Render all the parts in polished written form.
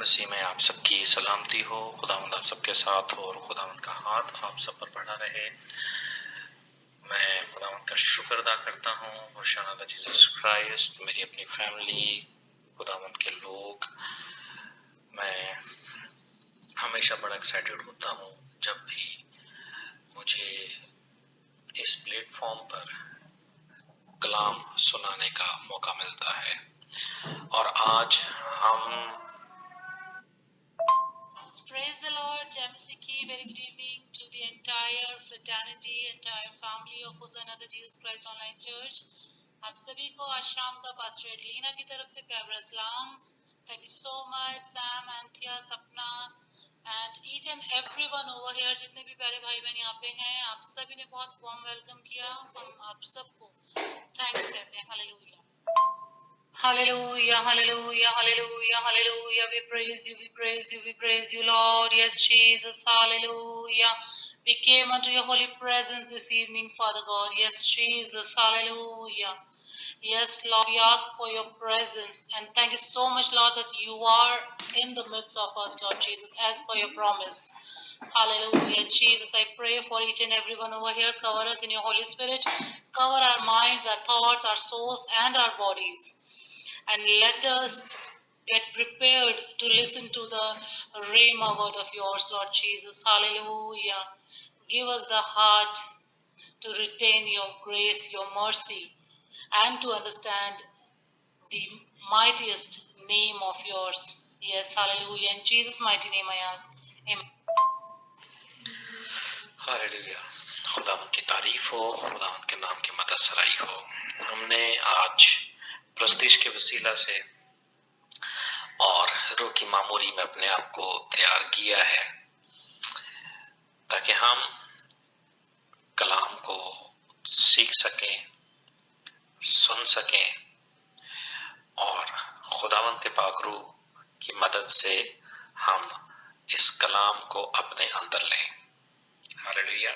मसीह में आप सबकी सलामती हो। खुदावंद आप सबके साथ हो और खुदावंद का हाथ आप सब पर बढ़ा रहे। मैं खुदावंद का शुक्र अदा करता हूँ और शानदार जीसस क्राइस्ट, मेरी अपनी फैमिली, खुदावंद के लोग, मैं हमेशा बड़ा एक्साइटेड होता हूँ जब भी मुझे इस प्लेटफॉर्म पर कलाम सुनाने का मौका मिलता है। और आज हम Praise the Lord, Jamasiki. Very good evening to the entire fraternity, entire family of Hosanna the Jesus Christ Online Church. आप सभी को आज शाम का पास्टर एडलीना की तरफ से प्यार भरा सलाम। Thank you so much, Sam, Anthea, Sapna, and each and everyone over here. जितने भी प्यारे भाई बहन यहाँ पे हैं, आप सभी ने बहुत warm welcome किया। हम आप सबको thanks कहते हैं। Hallelujah. Hallelujah, hallelujah, hallelujah, hallelujah. We praise you, we praise you, we praise you, Lord. Yes, Jesus, hallelujah. We came unto your holy presence this evening, Father God. Yes, Jesus, hallelujah. Yes, Lord, we ask for your presence. And thank you so much, Lord, that you are in the midst of us, Lord Jesus, as per your promise. Hallelujah. Jesus, I pray for each and everyone over here. Cover us in your Holy Spirit. Cover our minds, our thoughts, our souls, and our bodies. And let us get prepared to listen to the Rhema word of yours, Lord Jesus. Hallelujah. Give us the heart to retain your grace, your mercy, and to understand the mightiest name of yours. Yes, hallelujah. In Jesus' mighty name I ask. Amen. Hallelujah. खुदावंद की तारीफ हो, खुदावंद के नाम की मदद सराई हो। हमने आज प्रस्तीश के वसीला से और रूह की मामूरी में अपने आप को तैयार किया है ताकि हम कलाम को सीख सकें, सुन सकें और खुदावंद के पाक रूह की मदद से हम इस कलाम को अपने अंदर लें। हालेलुया।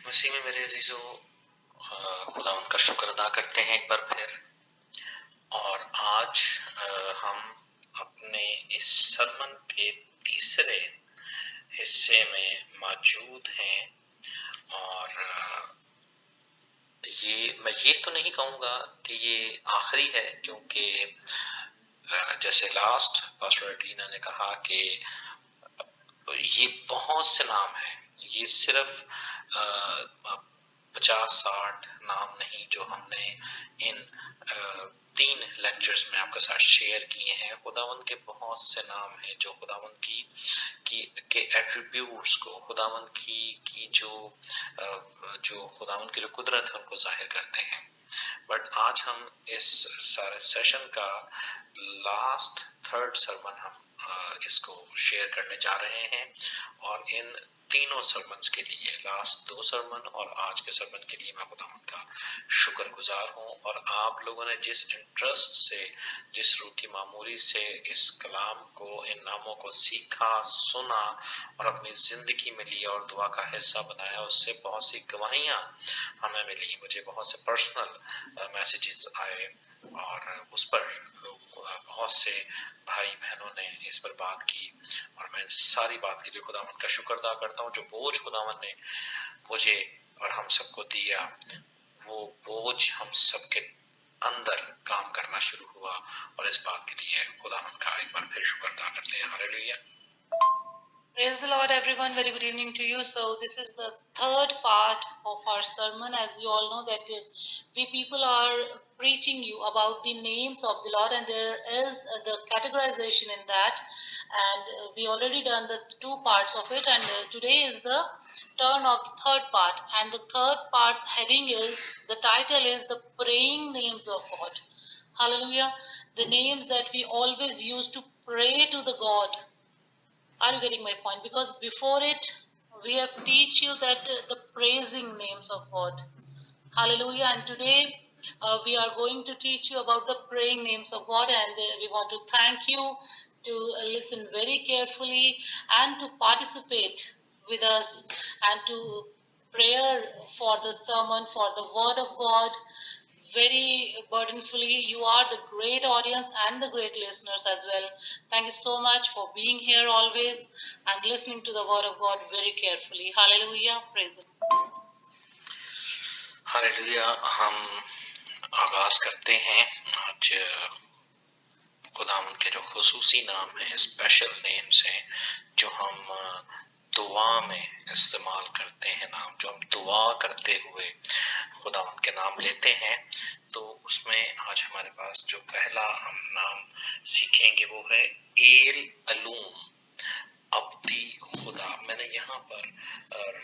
मसीह में मेरे अजीजों, खुदावंद का शुक्र अदा करते हैं एक बार फिर। और आज हम अपने इस सरमन के तीसरे हिस्से में मौजूद हैं। और मैं ये तो नहीं कहूँगा कि ये आखिरी है, क्योंकि जैसे लास्ट पास्टर एडलीना ने कहा कि ये बहुत से नाम हैं। ये सिर्फ 50-60 नाम नहीं जो हमने इन 3 लेक्चर्स में आपके साथ शेयर किए हैं। खुदावंद के बहुत से नाम हैं जो खुदावंद के एट्रीब्यूट्स को, खुदावंद की जो खुदावंद की जो कुदरत है उनको जाहिर करते हैं। बट आज हम इस सारे सेशन का लास्ट 3rd सरमन हम इसको शेयर करने जा रहे हैं। और इन तीनों सरमन्स के लिए, लास्ट 2 सरमन और आज के सरमन के लिए मैं खुदावंद का शुक्रगुजार हूँ। और आप लोगों ने जिस इंटरेस्ट से, जिस रूह की मामूली से इस कलाम को, इन नामों को सीखा, सुना और अपनी जिंदगी में लिया और दुआ का हिस्सा बनाया, उससे बहुत सी गवाहियां हमें मिली। मुझे बहुत से पर्सनल मैसेजेस आए और उस पर बहुत से भाई बहनों ने इस पर बात की। और मैं सारी बात के लिए खुदावंद का शुक्र अदा करता हूँ। जो बोझ खुदावंद ने मुझे और हम सबको दिया, वो बोझ हम सबके अंदर काम करना शुरू हुआ। और इस बात के लिए खुदावंद का एक बार फिर शुक्र अदा करते हैं। Hallelujah. Praise the Lord, everyone. Very good evening to you. So this is the 3rd part of our sermon. As you all know that we people are preaching you about the names of the Lord, and there is the categorization in that. And we already done the 2 parts of it, and today is the turn of the 3rd part. And the 3rd part heading is, the title is the praying names of God. Hallelujah. The names that we always use to pray to the God. Are you getting my point? Because before it, we have teach you that the praising names of God. Hallelujah. And today, we are going to teach you about the praying names of God. And we want to thank you to listen very carefully and to participate with us and to prayer for the sermon, for the word of God. very burdenfully. You are the great audience and the great listeners as well. Thank you so much for being here always and listening to the word of God very carefully. Hallelujah. Praise the Lord. Hallelujah. हम आगाज करते हैं आज खुदावंद के जो खुसूसी नाम है, स्पेशल नेम्स हैं, जो हम दुआ में इस्तेमाल करते हैं, नाम जो हम दुआ करते हुए खुदावंद के नाम लेते हैं। तो उसमें आज हमारे पास जो पहला हम नाम सीखेंगे वो है एल अलूम, अब्दी खुदा। मैंने यहाँ पर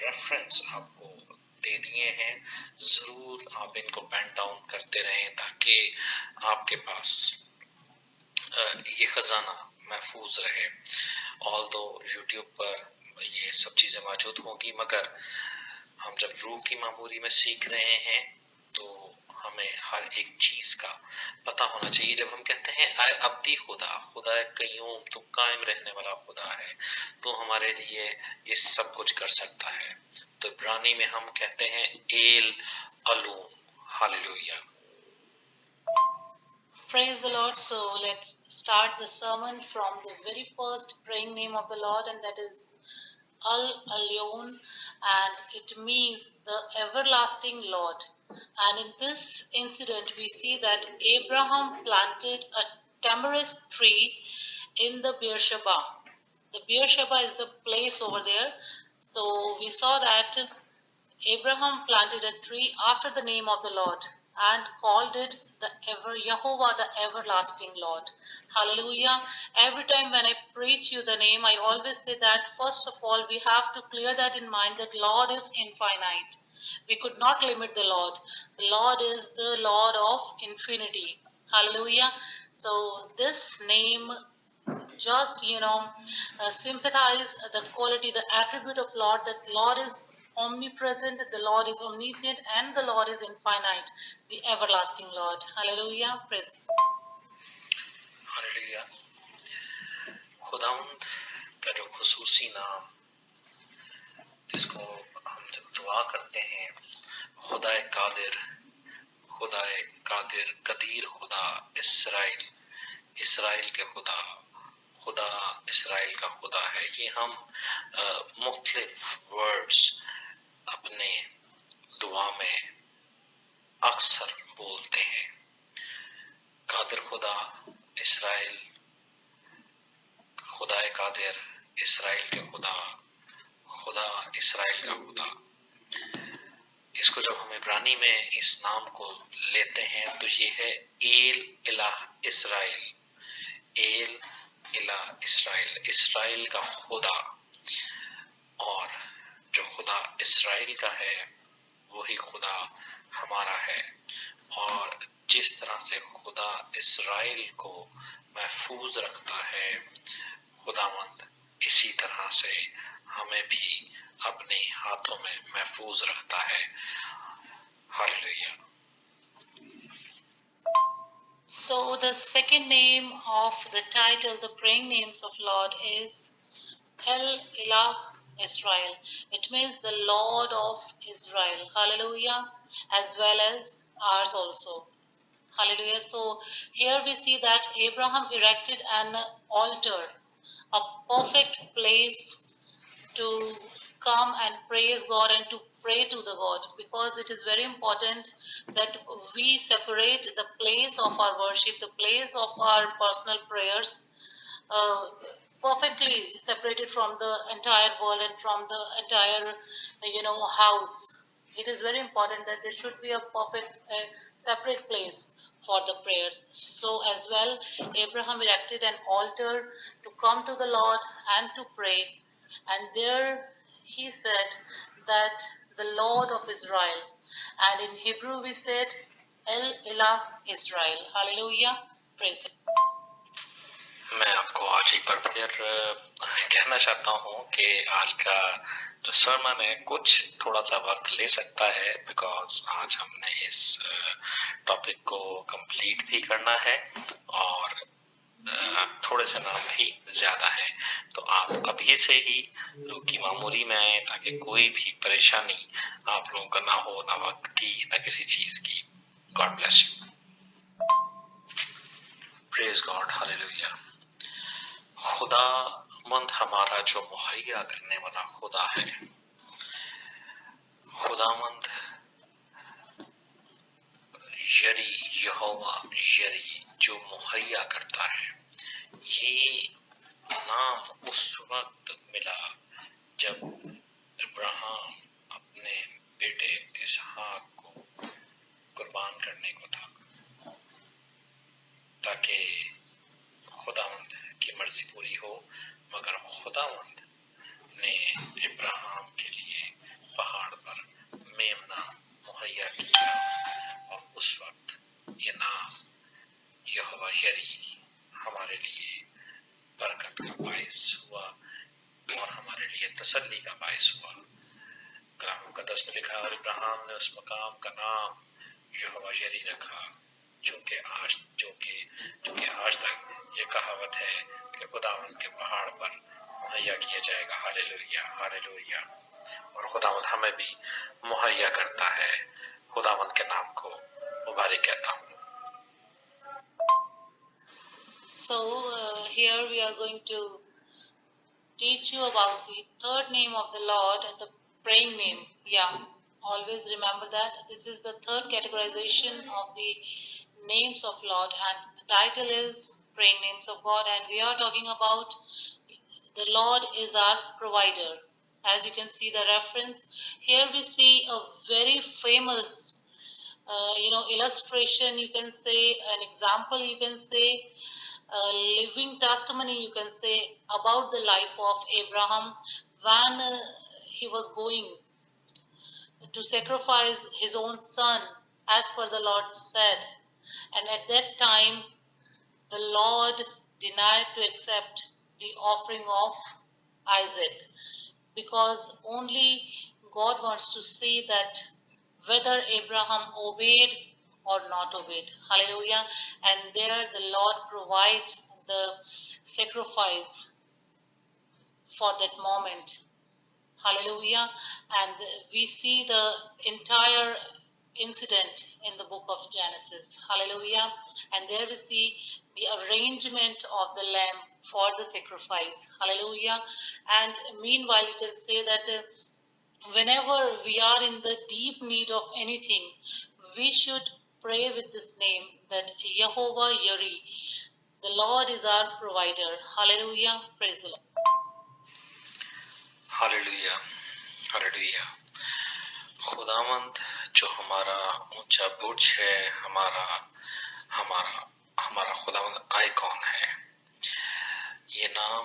रेफरेंस आपको दे दिए हैं, जरूर आप इनको पेन डाउन करते रहें ताकि आपके पास ये खजाना महफूज रहे। ऑल्दो यूट्यूब पर ये सब चीजें मौजूद होंगी, मगर हम जब रूह की मामूरी में सीख रहे हैं तो हमें हर एक चीज का पता होना चाहिए। जब हम कहते हैं अब्दी खुदा, खुदा कयूम, तो कायम रहने वाला खुदा है, तो हमारे लिए ये सब कुछ कर सकता है। तो इब्रानी में हम कहते हैं एल अलूम। Hallelujah. Praise the Lord. So let's start the sermon from the very first praying name of the Lord, and that is Al Elyon, and it means the everlasting Lord. And in this incident, we see that Abraham planted a tamarisk tree in the Beersheba. The Beersheba is the place over there. So we saw that Abraham planted a tree after the name of the Lord and called it Jehovah, the everlasting Lord. Hallelujah. Every time when I preach you the name, I always say that first of all, we have to clear that in mind that Lord is infinite. We could not limit the Lord. The Lord is the Lord of infinity. Hallelujah. So this name just sympathize the quality, the attribute of Lord, that Lord is omnipresent, the Lord is omniscient, and the Lord is infinite, the everlasting Lord. Hallelujah. Praise. Hallelujah. खुदावंद का जो खुसूसी नाम, जिसको हम जब दुआ करते हैं, खुदाए कादिर, खुदाए कादिर, कदीर खुदा, इसराइल, इसराइल के खुदा, खुदा इसराइल का खुदा है। ये हम मुख्तलिफ वर्ड्स अपने दुआ में अक्सर बोलते हैं। कादिर खुदा, इसराइल, खुदाए कादिर, इसराइल के खुदा, खुदा इसराइल का खुदा। इसको जब हम इब्रानी में इस नाम को लेते हैं तो ये है एल इलाह इसराइल, एल इलाह इसराइल, इसराइल का खुदा। और जो खुदा इसराइल का है वही खुदा हमारा है। और जिस तरह से खुदा इसराइल को महफूज रखता है, खुदावंद इसी तरह से हमें भी अपने हाथों में महफूज रखता है। Hallelujah. So the second name of the title, the praying names of Lord, is El Ilah Israel. It means the Lord of Israel. Hallelujah. As well as ours also. Hallelujah. So here we see that Abraham erected an altar, a perfect place to come and praise God and to pray to the God, because it is very important that we separate the place of our worship, the place of our personal prayers, uh, perfectly separated from the entire world and from the entire house. It is very important that there should be a perfect separate place for the prayers. So as well, Abraham erected an altar to come to the Lord and to pray, and there he said that the Lord of Israel, and in Hebrew we said El Ilah Israel. Hallelujah. Praise him. मैं आपको आज एक बार फिर कहना चाहता हूँ कि आज का जो सर्मन है कुछ थोड़ा सा वक्त ले सकता है, बिकॉज आज हमने इस टॉपिक को कंप्लीट भी करना है और थोड़े से नाम भी ज्यादा है। तो आप अभी से ही रूह की मामूली में आए ताकि कोई भी परेशानी आप लोगों का ना हो, ना वक्त की, ना किसी चीज की। God bless you. Praise God. Hallelujah. खुदावंद हमारा जो मुहैया करने वाला खुदा है, खुदावंद यरी, यहोवा यरी जो मुहैया करता है, ये नाम उस वक्त मिला जब इब्राहिम अपने बेटे इसहाक को कुर्बान करने को था, ताकि खुदावंद की मर्जी पूरी हो। मगर खुदावंद ने इब्राहिम के लिए पहाड़ पर मेमना मुहैया किया, और उस वक्त ये नाम यहोवा यरी हमारे लिए बरकत का बायस हुआ और हमारे लिए तसल्ली का बायस हुआ। कलाम मुकद्दस में लिखा, और इब्राहिम ने उस मकाम का नाम यहोवा यरी रखा, चूंकि आज तक ये कहावत है कि खुदावंद के पहाड़ पर मुहैया किया जाएगा। Hallelujah, hallelujah. और खुदावंद हमें भी मुहैया करता है। खुदावंद के नाम को मुबारक कहता हूँ। So here we are going to teach you about the third name of the Lord and the praying name. Yeah, always remember that this is the third categorization of the names of Lord, and the title is Praying Names of God, and we are talking about the Lord is our provider. As you can see the reference here, we see a very famous illustration, you can say, an example, you can say, a living testimony, you can say, about the life of Abraham when he was going to sacrifice his own son as per the Lord said. And at that time, the Lord denied to accept the offering of Isaac, because only God wants to see that whether Abraham obeyed or not obeyed. Hallelujah. And there the Lord provides the sacrifice for that moment. Hallelujah. And we see the entire incident in the book of Genesis. Hallelujah. And there we see the arrangement of the lamb for the sacrifice. Hallelujah. And meanwhile, you can say that whenever we are in the deep need of anything, we should pray with this name, that Yehovah Yeri, the Lord is our provider. Hallelujah. Praise the Lord. Hallelujah, hallelujah. खुदावंद जो हमारा ऊंचा बुर्ज है, हमारा हमारा हमारा खुदावंद icon है। ये नाम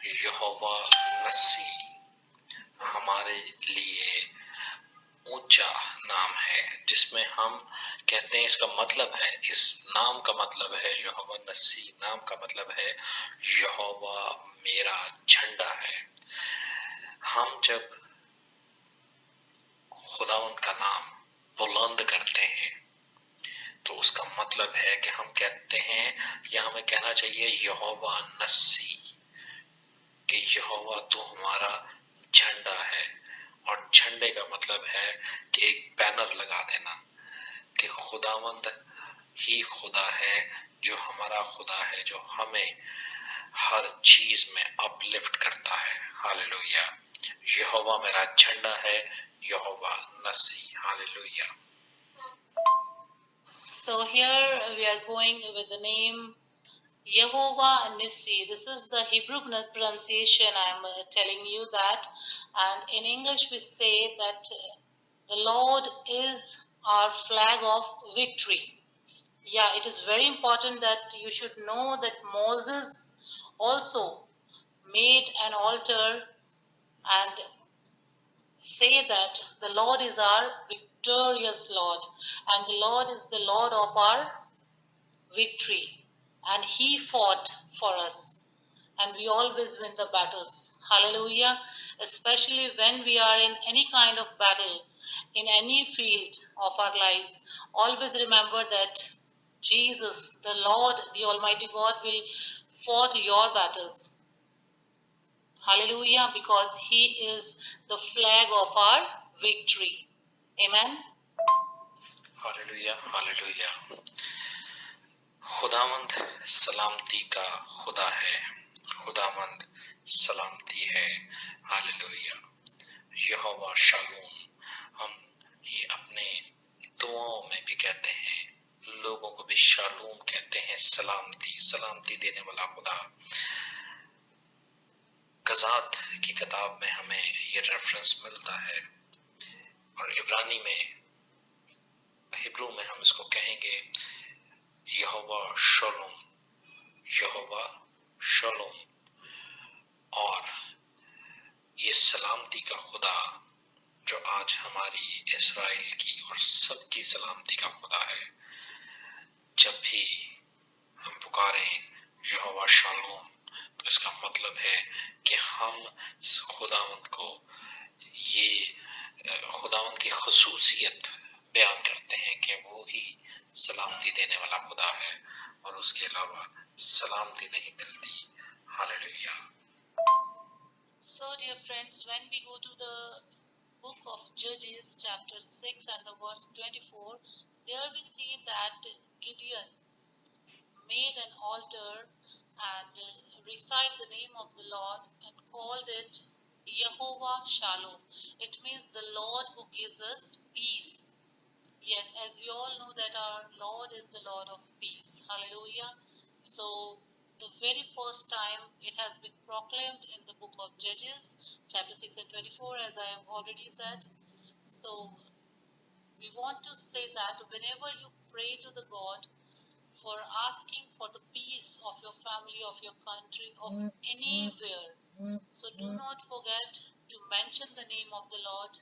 यहोवा नसी हमारे लिए ऊंचा नाम है, जिसमें हम कहते हैं, इसका मतलब है, इस नाम का मतलब है, यहोवा नसी नाम का मतलब है यहोवा मेरा झंडा है। हम जब खुदावंद का नाम बुलंद करते हैं तो उसका मतलब है कि हम कहते हैं, या हमें कहना चाहिए यहोवा नसी, कि यहोवा तू हमारा झंडा है। और झंडे का मतलब है कि एक बैनर लगा देना कि खुदावंद ही खुदा है, जो हमारा खुदा है, जो हमें हर चीज में अपलिफ्ट करता है। हालेलुया। यहोवा मेरा झंडा है, यहोवा नसी। Hallelujah. So here we are going with the name Yehovah Nissi. This is the Hebrew pronunciation. I am telling you that. And in English we say that the Lord is our flag of victory. Yeah, it is very important that you should know that Moses also made an altar and say that the Lord is our victorious Lord, and the Lord is the Lord of our victory, and He fought for us, and we always win the battles. Hallelujah. Especially when we are in any kind of battle, in any field of our lives, always remember that Jesus, the Lord, the Almighty God, will fight your battles. Hallelujah, because He is the flag of our victory. Amen. Hallelujah, hallelujah. खुदावंद सलामती का खुदा है, खुदावंद सलामती है। Hallelujah. यहोवा shalom, हम ये अपने दुआओं में भी कहते हैं, लोगों को भी शालोम कहते हैं, सलामती, सलामती देने वाला खुदा। गज़ात की किताब में हमें ये रेफरेंस मिलता है, और इब्रानी में, हिब्रू में हम इसको कहेंगे यहोवा शालोम, यहोवा शालोम। और ये सलामती का खुदा जो आज हमारी इस्राएल की और सबकी सलामती का खुदा है। जब भी हम पुकारें यहोवा शालोम, तो इसका मतलब है कि हम खुदावंद को ये खुदावंद की खुसूसियत बयान करते हैं कि वो ही सलामती देने वाला खुदा है, और उसके अलावा सलामती नहीं मिलती। Hallelujah. So, dear friends, when we go to the book of Judges, chapter 6 and the verse 24, there we see that Gideon made an altar and recite the name of the Lord and called it Yehovah Shalom. It means the Lord who gives us peace. Yes, as we all know that our Lord is the Lord of peace. Hallelujah. So the very first time it has been proclaimed in the book of Judges, chapter 6 and 24, as I have already said. So we want to say that whenever you pray to the God for asking for the peace of your family, of your country, of anywhere, so do not forget to mention the name of the Lord.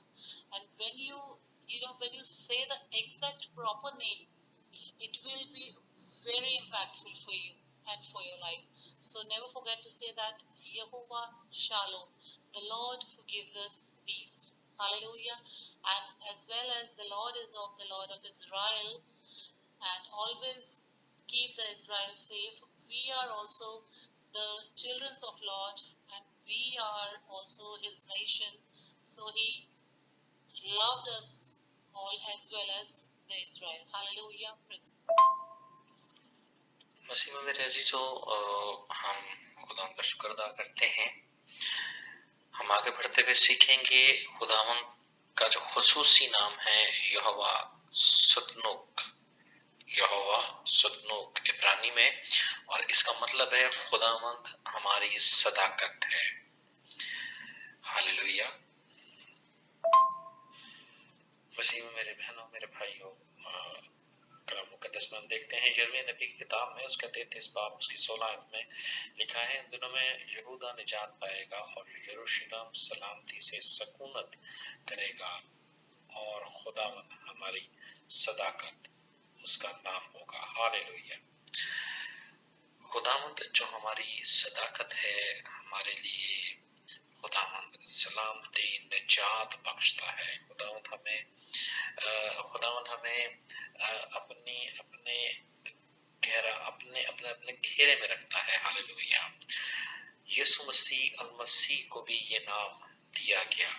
And when when you say the exact proper name, it will be very impactful for you and for your life. So never forget to say that Yehovah Shalom, the Lord who gives us peace. Hallelujah. And as well as the Lord is of the Lord of Israel and always keep the Israel safe, we are also the children of Lord and we are also his nation. So he loved us all as well as the Israel. Hallelujah. Praise मसीह में मेरे अजीजों, हम खुदा का शुक्र अदा करते हैं। हम आगे बढ़ते हुए सीखेंगे खुदावंद का जो खुसूसी नाम है यहोवा सदनोक, यहोवा सदनोक इब्रानी में, और इसका मतलब है खुदावंद हमारी सदाकत है। हालेलुया। मसीह में मेरे बहनों, मेरे भाइयों, कलाम मुकद्दस में हम देखते हैं यिर्मयाह नबी की किताब में उसका 33 बाब उसकी 16 आयत में लिखा है, इन दिनों में यहूदा निजात पाएगा और यरूशलेम सलामती से सकूनत करेगा, और खुदावंद हमारी सदाकत उसका नाम होगा। हालेलुया। खुदावंद जो हमारी सदाकत है, हमारे लिए खुदावंद सलामती निजात बख्शता है। खुदावंद हमें अपने घेरे में रखता है। हालेलुया। यीशु मसीह अलमसीह को भी ये नाम दिया गया।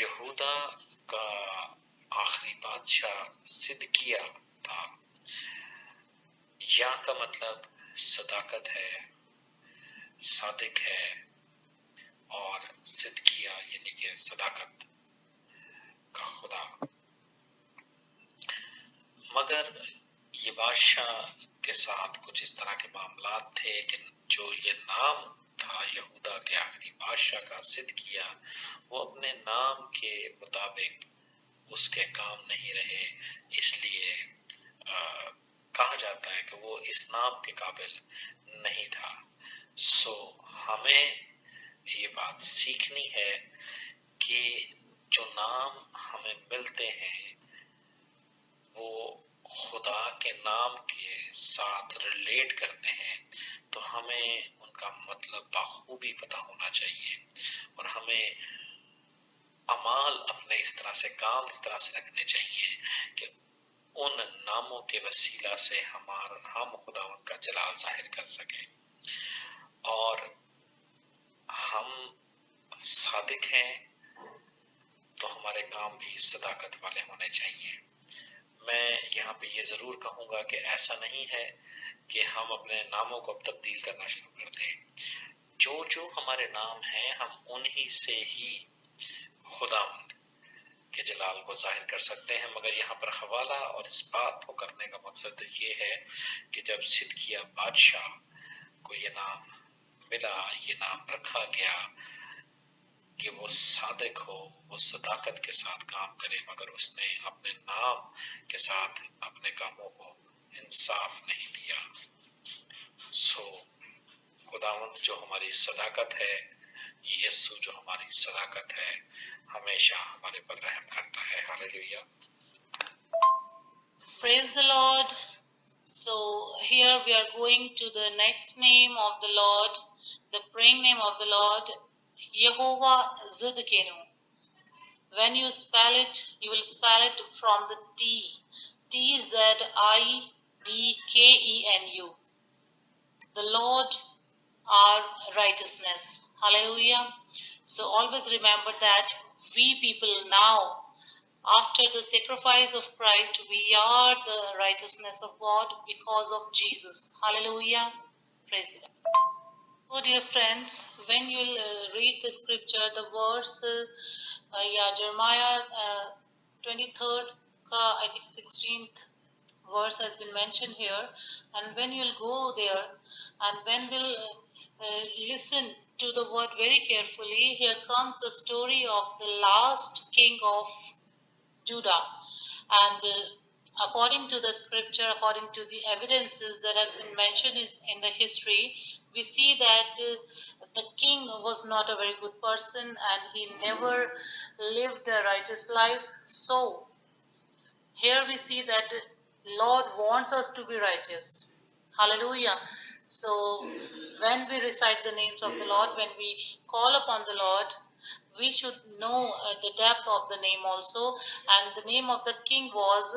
यहूदा का आखिरी बादशाह सिदकिया था। या का मतलब सदाकत है, सादिक है, और सिदकिया यानी कि सदाकत का खुदा। मगर ये बादशाह के साथ कुछ इस तरह के मामलात थे कि जो ये नाम था यहूदा के आखिरी बादशाह का, सिदकिया, वो अपने नाम के मुताबिक उसके काम नहीं रहे। इसलिए कहा जाता है कि वो इस नाम के काबिल नहीं था। सो हमें ये बात सीखनी है कि जो नाम हमें मिलते हैं वो खुदा के नाम के साथ रिलेट करते हैं, तो हमें उनका मतलब बखूबी पता होना चाहिए, और हमें अमाल अपने इस तरह से, काम इस तरह से रखने चाहिए कि उन नामों के वसीला से हम खुदावंद का जलाल जाहिर कर सकें। और हम सादिक हैं तो हमारे काम भी सदाकत वाले होने चाहिए। میں یہاں پہ یہ ضرور کہوں گا کہ ایسا نہیں ہے کہ ہم اپنے ناموں کو اب تبدیل کرنا شروع کر دیں. جو ہمارے نام ہیں ہم انہی سے ہی خداوند کے جلال کو ظاہر کر سکتے ہیں. مگر یہاں پر حوالہ اور اس بات کو کرنے کا مقصد یہ ہے کہ جب صدقیہ بادشاہ کو یہ نام ملا، یہ نام رکھا گیا کہ وہ صادق ہو، وہ صداقت کے ساتھ کام کرے، مگر اس نے اپنے نام کے ساتھ اپنے کاموں کو انصاف نہیں دیا. سو خداوند جو ہماری صداقت ہے، یسوع جو ہماری صداقت ہے، ہمیشہ ہمارے پر رحم کرتا ہے. ہاللیلویہ. Praise the Lord. So here we are going to the next name of the Lord, the praying name of the Lord, Yehovah Zidkenu. When you spell it, you will spell it from the T, Tzidkenu. The Lord our righteousness. Hallelujah. So always remember that we people now, after the sacrifice of Christ, we are the righteousness of God because of Jesus. Hallelujah. Praise God. So dear friends, when you read the scripture, the verse, Jeremiah 23rd, I think 16th verse has been mentioned here. And when you'll go there, and when we'll listen to the word very carefully, here comes the story of the last king of Judah. And according to the scripture, according to the evidences that has been mentioned in the history, we see that the king was not a very good person and he never lived a righteous life. So here we see that Lord wants us to be righteous. Hallelujah. So when we recite the names of the Lord, when we call upon the Lord, we should know the depth of the name also. And the name of the king was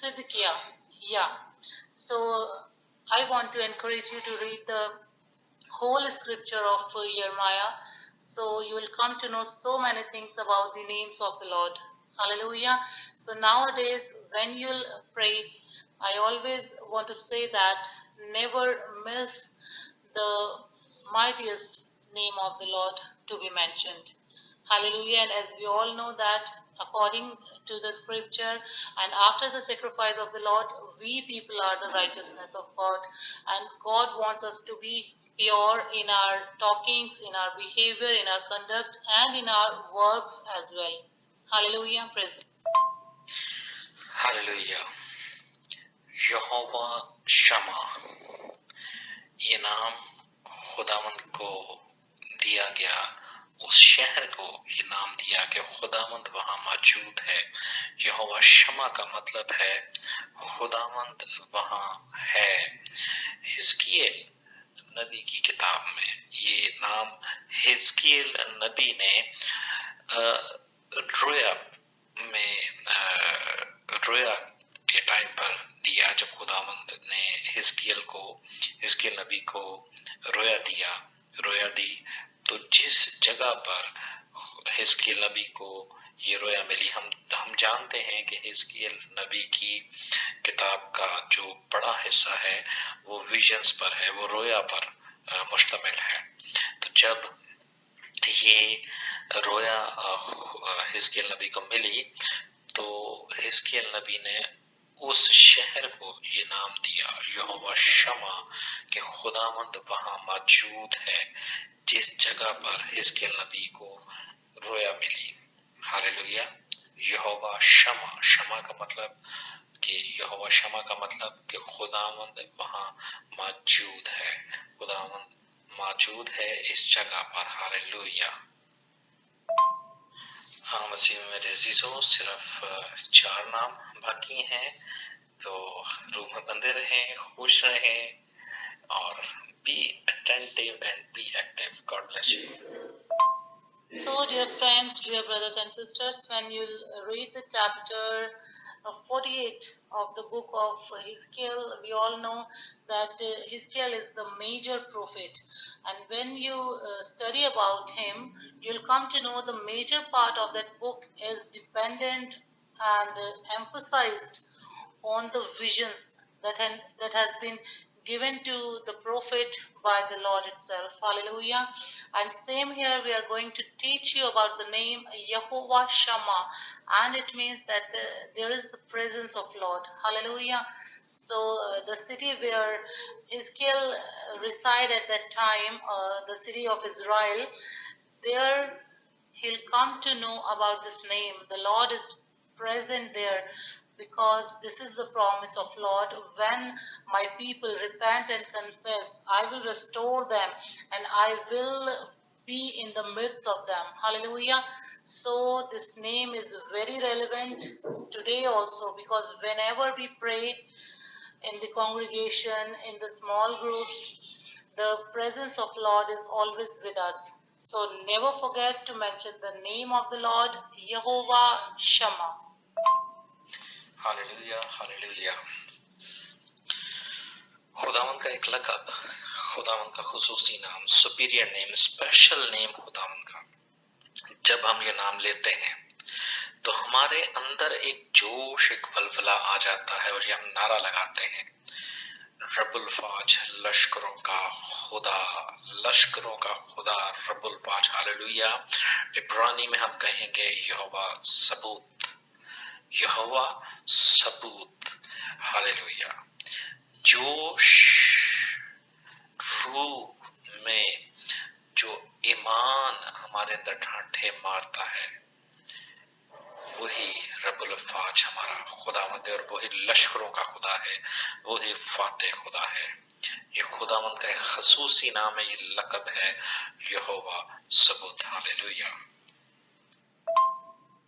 Sidkiah. Yeah. So I want to encourage you to read the whole scripture of Jeremiah. So you will come to know so many things about the names of the Lord. Hallelujah. So nowadays, when you'll pray, I always want to say that never miss the mightiest name of the Lord to be mentioned. Hallelujah. And as we all know that according to the scripture and after the sacrifice of the Lord, we people are the righteousness of God. And God wants us to be pure in our talkings, in our behavior, in our conduct, and in our works as well. Hallelujah. Praise. Hallelujah. یہوہ شما، یہ نام خداوند کو دیا گیا، اس شہر کو یہ نام دیا کہ خداوند وہاں موجود ہے. یہوہ شما کا مطلب ہے خداوند وہاں ہے. حزقیل نبی کی کتاب میں یہ نام حزقیل نبی نے رویا کے ٹائم پر دیا، جب خداوند نے حزقیل نبی کو رویا دی. تو جس جگہ پر حزقیل نبی کو یہ رویا ملی، ہم جانتے ہیں کہ حزقیل نبی کی کتاب کا جو بڑا حصہ ہے وہ ویژنز پر ہے، وہ رویا پر مشتمل ہے. تو جب یہ رویا حزقیل نبی کو ملی تو حزقیل نبی نے اس شہر کو یہ نام دیا یہوہ شما، کہ خداوند وہاں موجود ہے جس جگہ پر حزقیل نبی کو رویا ملی. ہاللیلویہ. یہوہ شما کا مطلب یہوہ شما کا مطلب کہ خداوند وہاں موجود ہے، خداوند موجود ہے اس جگہ پر. ہاللیلویہ. مسیح میں میرے عزیزوں، صرف 4 نام باقی ہیں، تو روح میں بندے رہیں، خوش رہیں اور be attentive and be active. God bless you. So dear friends, dear brothers and sisters, when you read the chapter 48 of the book of Hizkiel, we all know that Hizkiel is the major prophet. And when you study about him, you'll come to know the major part of that book is dependent and emphasized on the visions that has been given to the prophet by the Lord itself. Hallelujah. And same here, we are going to teach you about the name Yehovah Shammah, and it means that there is the presence of Lord. Hallelujah. So the city where Ezekiel resided at that time, the city of Israel, there he'll come to know about this name. The Lord is present there because this is the promise of Lord. When my people repent and confess, I will restore them and I will be in the midst of them. Hallelujah. So this name is very relevant today also, because whenever we pray in the congregation, in the small groups, the presence of Lord is always with us. So never forget to mention the name of the Lord, Yehovah Shammah. Hallelujah hallelujah. खुदावन का एक लक़ब, खुदावन का खुसूसी नाम, superior name, special name खुदावन का, जब हम ये नाम लेते हैं तो हमारे अंदर एक जोश, एक वलवला आ जाता है और ये हम नारा लगाते हैं, रब्बुल फाज, लश्करों का खुदा, लश्करों का खुदा, रब्बुल फाज। हालेलुया। इब्रानी में हम कहेंगे यहोवा सबूत, यहोवा सबूत। हालेलुया। जोश, रूह में जो ईमान हमारे अंदर ठाठे मारता है, वही रब्बुल फाज हमारा खुदावंद है, और वही लश्करों का खुदा है, वही फातेह खुदा है। ये खुदावंद का एक खसूसी नाम है, ये लक़ब है यहोवा सबूत। Hallelujah.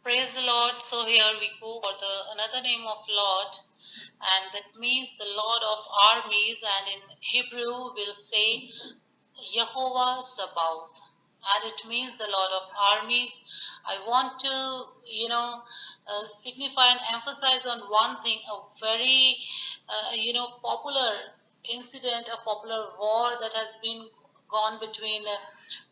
Praise the Lord. So here we go for another name of Lord, and that means the Lord of armies, and in Hebrew we'll say Yehovah Sabaoth, and it means the Lord of armies. I want to, signify and emphasize on one thing, a very, popular incident, a popular war that has been gone between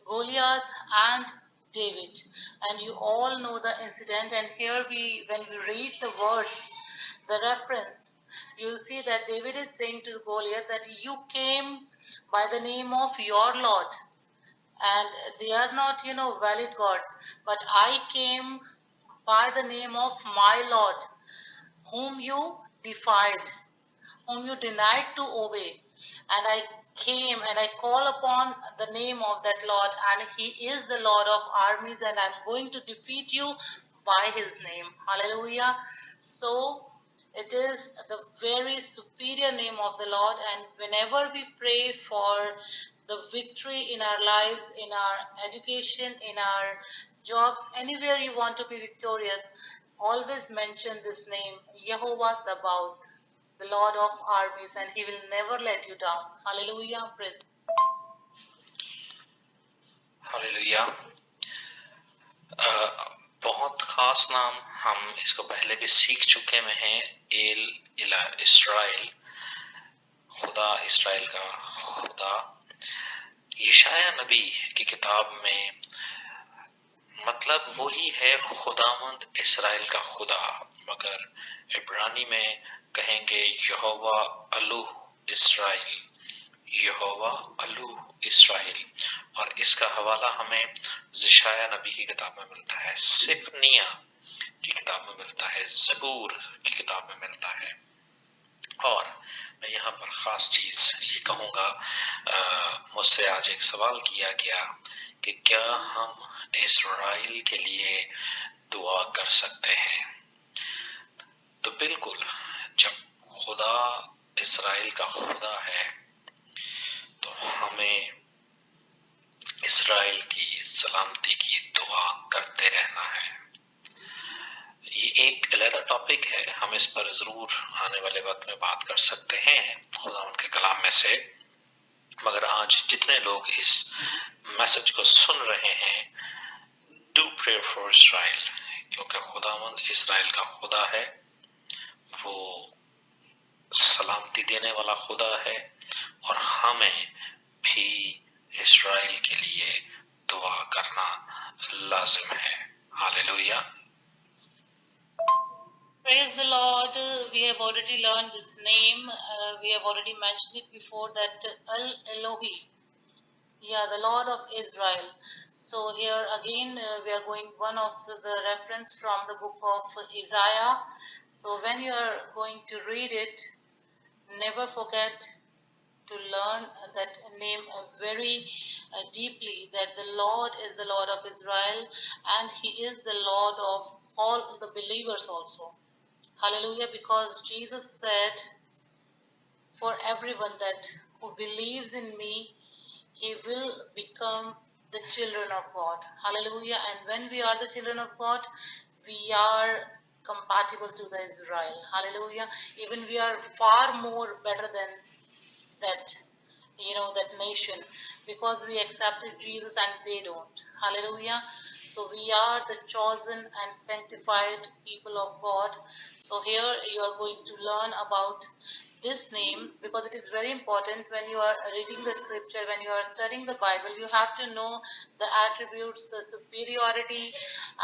Goliath and David, and you all know the incident. And here when we read the verse, the reference, you will see that David is saying to Goliath that you came by the name of your Lord, and they are not, valid gods, but I came by the name of my Lord, whom you defied, whom you denied to obey. And I came and I call upon the name of that Lord, and he is the Lord of armies, and I'm going to defeat you by his name. Hallelujah. So it is the very superior name of the Lord, and whenever we pray for the victory in our lives, in our education, in our jobs, anywhere you want to be victorious, always mention this name, Yehovah Sabaoth, the Lord of armies, and he will never let you down. Hallelujah. Praise. Hallelujah. बहुत खास नाम, हम इसको पहले भी सीख चुके में हैं, एल इला, इस्राएल, खुदा, इस्राएल का खुदा। यशाया नबी की किताब में मतलब वही है, खुदावंद इस्राएल का खुदा, मगर इब्रानी में कहेंगे यहोवा अलूह इस्राएल, यहोवा अलूह इस्राएल। और इसका हवाला हमें ज़िशाया नबी की किताब में मिलता है, सिफनिया की किताब में मिलता है, ज़बूर की किताब में मिलता है। और मैं यहाँ पर खास चीज ये कहूँगा, मुझसे आज एक सवाल किया गया कि क्या हम इस्राएल के लिए दुआ कर सकते हैं? तो बिल्कुल, जब खुदा इस्राएल का खुदा है तो हमें इस्राएल की सलामती की दुआ करते रहना है। ये एक अलग टॉपिक है, हम इस पर जरूर आने वाले वक्त में बात कर सकते हैं खुदा उनके कलाम में से, मगर आज जितने लोग इस मैसेज को सुन रहे हैं, डू प्रे फॉर इस्राएल, क्योंकि खुदावंद इस्राएल का खुदा है, वो सलामती देने वाला खुदा है, और हमें भी इस्राएल के लिए दुआ करना लाजिम है। Hallelujah. Praise the Lord. We have already learned this name. We have already mentioned it before that El Elohi. Yeah, the Lord of Israel. So here again we are going one of the reference from the book of Isaiah. So when you are going to read it, never forget to learn that name very deeply, that the Lord is the Lord of Israel and he is the Lord of all the believers also. Hallelujah, because Jesus said, for everyone that who believes in me, he will become the children of God. Hallelujah. And when we are the children of God, we are compatible to the Israel. Hallelujah. Even we are far more better than that, that nation, because we accepted Jesus and they don't. Hallelujah. So we are the chosen and sanctified people of God. So here you are going to learn about this name, because it is very important when you are reading the scripture, when you are studying the Bible, you have to know the attributes, the superiority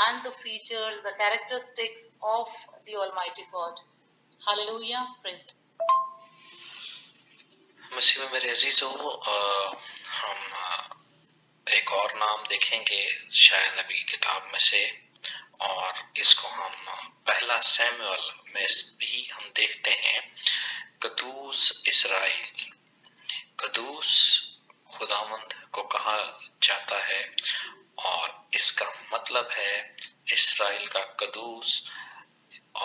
and the features, the characteristics of the Almighty God. Hallelujah. Praise. मसीह में मेरे अजीजों, हम एक और नाम देखेंगे शायद नबी किताब में से, और इसको हम पहला सैमुएल में भी हम देखते हैं, कदूस इसराइल। कदूस खुदावंद को कहा जाता है और इसका मतलब है इसराइल का कदूस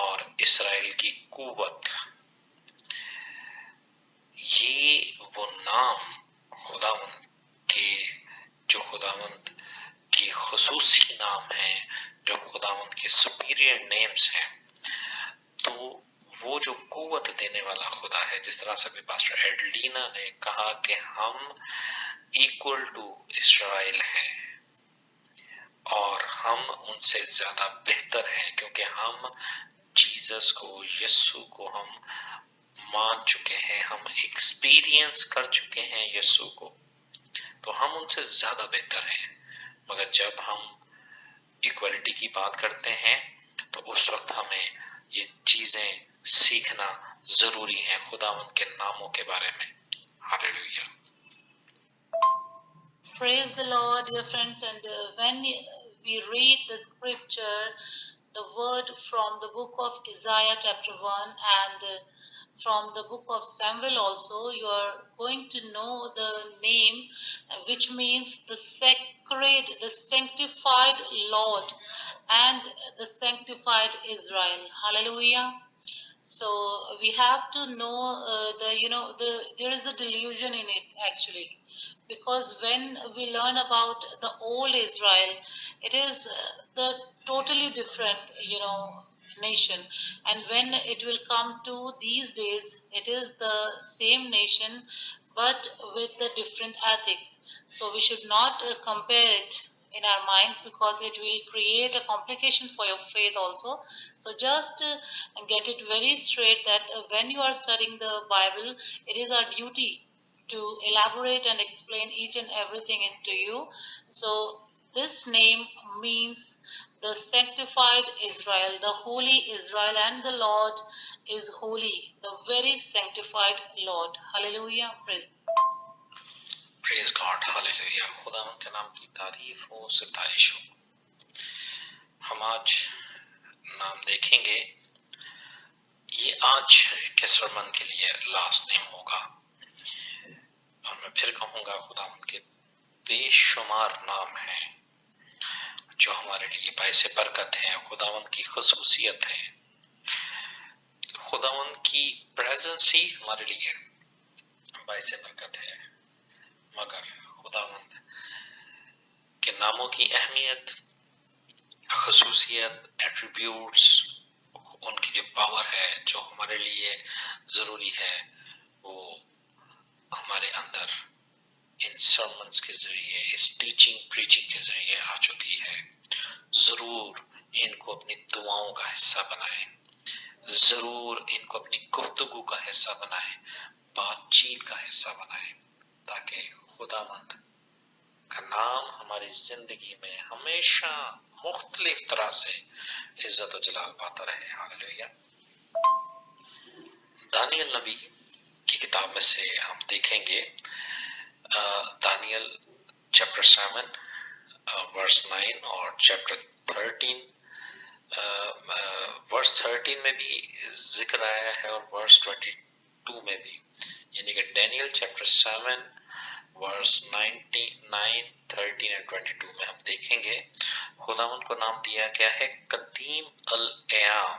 और इसराइल की कुव्वत। ये वो नाम खुदावंद के, जो खुदावंद की खुसूसी नाम है, जो खुदावंद के सुपीरियर नेम्स हैं। तो वो जो कुव्वत देने वाला खुदा है, जिस तरह से पास्टर एडलीना ने कहा कि हम इक्वल टू इसराइल हैं और हम उनसे ज्यादा बेहतर हैं, क्योंकि हम जीसस को, यीशु को हम मान चुके हैं, हम एक्सपीरियंस कर चुके हैं यीशु को, तो हम उनसे ज्यादा बेहतर हैं। मगर जब हम इक्वालिटी की बात करते हैं तो उस वक्त हमें ये चीजें सीखना जरूरी है खुदावंद के नामों के बारे में। Hallelujah. Praise the Lord, dear friends. And when we read the scripture, the word from the book of Isaiah chapter 1 and from the book of Samuel also, you are going to know the name, which means the sacred, the sanctified Lord and the sanctified Israel. Hallelujah. So we have to know there is a delusion in it actually, because when we learn about the old Israel, it is the totally different nation, and when it will come to these days, it is the same nation but with the different ethics. So we should not compare it in our minds, because it will create a complication for your faith also. So just get it very straight that when you are studying the Bible, it is our duty to elaborate and explain each and everything into you. So this name means the sanctified Israel, the holy Israel, and the Lord is holy, the very sanctified Lord. Hallelujah. Praise God. Hallelujah. खुदावंद के नाम की तारीफ हो, सितारिश हो। हम आज नाम देखेंगे, ये आज के सरमन के लिए लास्ट नेम होगा, और मैं फिर कहूंगा खुदावंद के बेशुमार नाम हैं जो हमारे लिए बाइस बरकत है, खुदावंद की खुसूसियत है, खुदावंद की प्रेजेंस ही हमारे लिए बाइस बरकत है। मगर खुदावंद के नामों की अहमियत, खुसूसियत, एट्रीब्यूट्स, उनकी जो पावर है, जो हमारे लिए जरूरी है, वो हमारे अंदर इन सर्मन्स के जरिए, इस टीचिंग प्रीचिंग के जरिए आ चुकी है। जरूर इनको अपनी दुआओं का हिस्सा बनाएं, जरूर इनको अपनी गुफ्तगू का हिस्सा बनाएं, बातचीत का हिस्सा बनाएं, ताकि खुदावंद का नाम हमारी जिंदगी में हमेशा मुख्तलिफ तरह से इज्जत और जलाल पाता रहे। हालेलुया। दानियल नबी की किताब में से हम देखेंगे दानियल चैप्टर 7 वर्स 9 और चैप्टर 13 वर्स 13 में भी जिक्र आया है और वर्स 22 में भी, यानी कि डैनियल चैप्टर 7 वर्स 9, 13 एंड 22 में हम देखेंगे खुदावंद को नाम दिया गया है कदीम अल एयाम।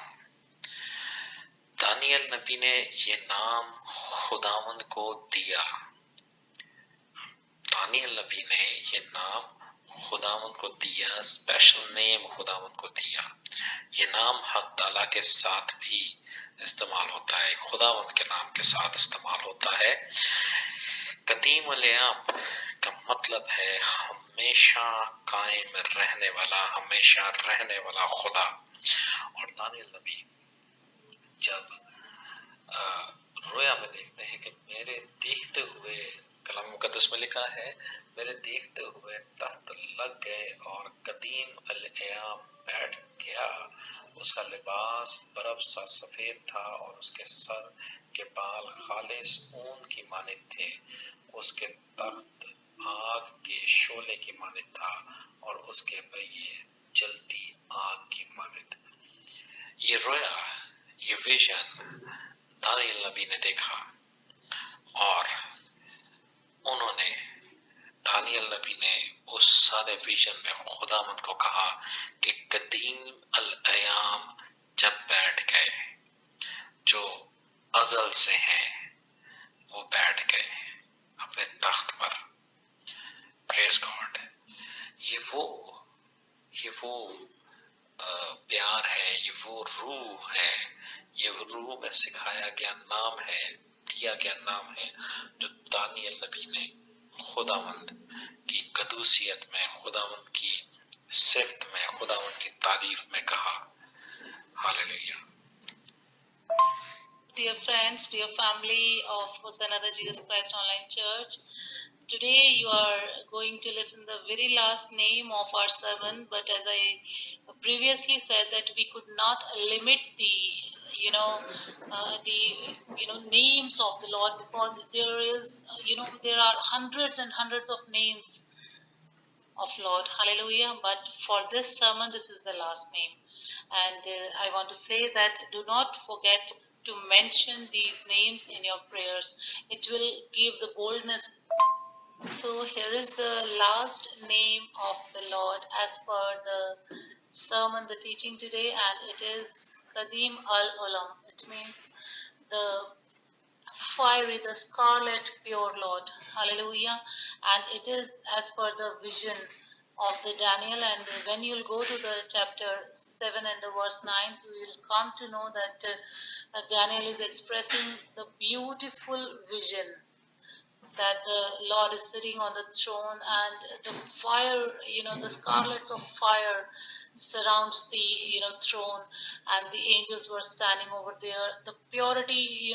दानियल नबी ने ये नाम खुदावंद को दिया। दानियल नबी ने ये नाम खुदावंद को दिया, स्पेशल नेम खुदावंद को दिया। ये नाम हक ताला के साथ भी इस्तेमाल होता है, खुदावंद के नाम के साथ इस्तेमाल होता है। कदीम अल-अयाम का मतलब है हमेशा कायम रहने वाला, हमेशा रहने वाला खुदा। और दानियल नबी जब रोया में देखते हैं कि मेरे देखते हुए, कलाम मुकद्दस में लिखा है, मेरे देखते हुए तख्त लग गए और कदीम अल-अयाम बैठ गया। उसका लिबास बर्फ सा सफेद था और उसके सर के बाल खालिस ऊन की मानित थे। उसके तख्त आग के शोले की मानित था और उसके पहिए जलती आग की मानित। ये रोया, ये विजन दानियल नबी ने देखा और उन्होंने, दानियल नबी ने उस सारे विजन में खुदावंद को कहा कि कदीम अल-अयाम जब बैठ गए, जो अजल से हैं वो बैठ गए अपने तख्त पर। Praise God. ये वो प्यार है, ये वो रूह है, ये रूह में सिखाया गया नाम है, दिया गया नाम है जो दानियल नबी ने खुदावंद की कदूसियत में, खुदावंद की सिफ्त में, खुदावंद की तारीफ में कहा। Hallelujah. Dear friends, dear family of Hosanna Jesus Christ Online Church, today you are going to listen the very last name of our sermon, but as I previously said that we could not limit the names of the Lord, because there are hundreds and hundreds of names of Lord. Hallelujah. But for this sermon, this is the last name. And I want to say that do not forget to mention these names in your prayers. It will give the boldness. So here is the last name of the Lord as per the sermon, the teaching today, and it is Kadim al-Olam. It means the fiery, the scarlet pure Lord. Hallelujah. And it is as per the vision of the Daniel. And when you'll go to the chapter 7 and the verse 9, you will come to know that Daniel is expressing the beautiful vision that the Lord is sitting on the throne, and the fire, the scarlets of fire surrounds the throne, and the angels were standing over there. The purity,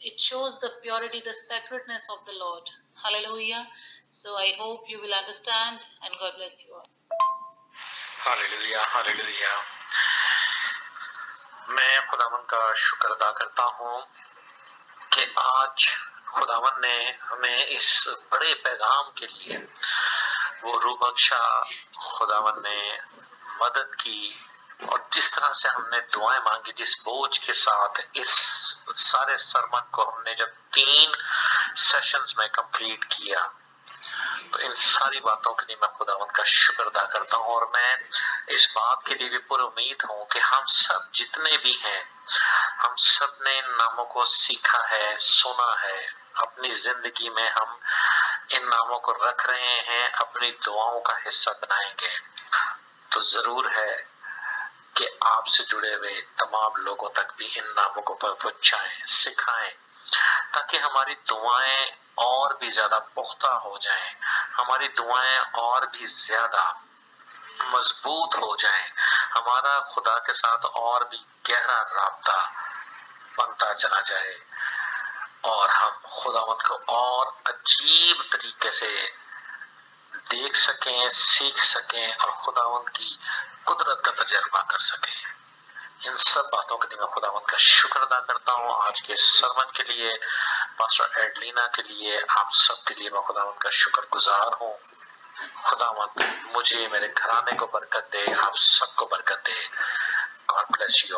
it shows the purity, the sacredness of the Lord. Hallelujah. So I hope you will understand, and God bless you all. Hallelujah, hallelujah. मैं खुदावंद का शुक्र अदा करता हूँ कि आज खुदावंद ने हमें इस बड़े पैगाम के लिए वो रूह बख्शा, खुदावंद ने मदद की, और जिस तरह से हमने दुआएं मांगी, जिस बोझ के साथ इस सारे सरमन को हमने जब 3 सेशंस में कंप्लीट किया, तो इन सारी बातों के लिए मैं खुदावंद का शुक्र अदा करता हूँ। और मैं इस बात के लिए भी पूरी उम्मीद हूँ कि हम सब जितने भी हैं, हम सब ने इन नामों को सीखा है, सुना है, अपनी जिंदगी में हम इन नामों को रख रहे हैं, अपनी दुआओं का हिस्सा बनाएंगे। तो जरूर है कि आपसे जुड़े हुए तमाम लोगों तक भी इन नामों को पहुंचाएं, सिखाएं, ताकि हमारी दुआएं और भी ज्यादा पुख्ता हो जाएं, हमारी दुआएं और भी ज्यादा मजबूत हो जाएं, हमारा खुदा के साथ और भी गहरा राब्ता बनता चला जाए, और हम खुदावंद को और अजीब तरीके से देख सकें, सीख सकें, और खुदावंद की कुदरत का तजर्बा कर सकें। इन सब बातों के लिए मैं खुदावंद का शुक्र अदा करता हूँ। आज के सरमन के लिए, पास्टर एडलिना के लिए, आप सब के लिए मैं खुदावंद का शुक्रगुजार हूँ। खुदावंद मुझे, मेरे घराने को बरकत दे, आप सबको बरकत दे। God bless you